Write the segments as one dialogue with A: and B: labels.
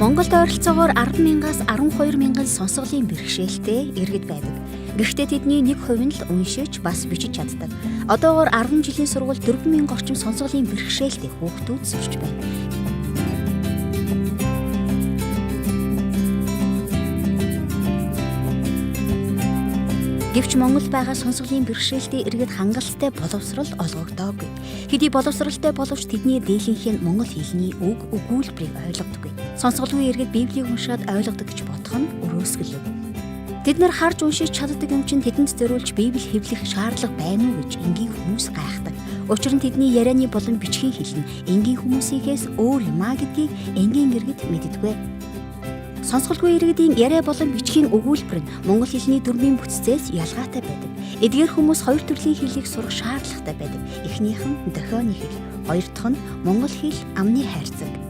A: Монголд ойролцоогоор 10,000-аас 12,000 сонсголын бэрхшээлтэй иргэд байдаг. Гэхдээ тэдний 1% нь л уншиж бас бичиж чаддаг. Одоогоор 10 жилийн сургуульд 4,000 орчим сонсголын бэрхшээлтэй хүүхдүүд сурч байна. Гэвч Монгол байгаа сонсголын бэрхшээлтэй иргэд хангалттай боловсрол олгогдоогүй. Хэдий боловсролтой боловч тэдний дийлэнх нь монгол хэлний үг өгүүлбэрийг ойлгодоггүй. Сонсголгүй иргэд Библийг уншаад ойлгодог гэж бодох нь өрөөсгөл. Тэд нар харж уншиж чаддаг юм чинь тэдэнд зориулж Библи хэвлэх шаардлага байна уу гэж энгийн хүмүүс гайхдаг. Учир нь тэдний ярианы болон бичгийн хэл нь энгийн хүмүүсийнхээс өөр юм а гэдгийг энгийн иргэд мэддэггүй. Сонсголгүй иргэдийн яриа болон бичгийн өгүүлбэр нь монгол хэлний дүрмийн бүтцээс ялгаатай байдаг. Эдгээр хүмүүс хоёр төрлийн хэлийг сурах шаардлагатай байдаг. Эхнийх нь дохионы хэл, хоёр дахь нь монгол хэл амны хайрцаг.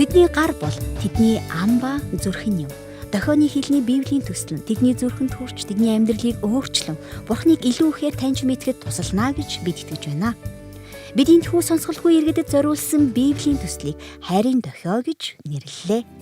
A: Тэдний гар бол тэдний ам ба зүрхэн юм. Дохионы хэлний Библийн төсөл нь тэдний зүрхэнд хүрч тэдний амьдралыг өөрчлөн Бурхныг илүү ихээр таньж мэдхэд тусална гэж бид итгэж байна. Бид энэхүү сонсголгүй иргэдэд зориулсан Библийн төслийг хайрын дохио гэж нэрлэлээ.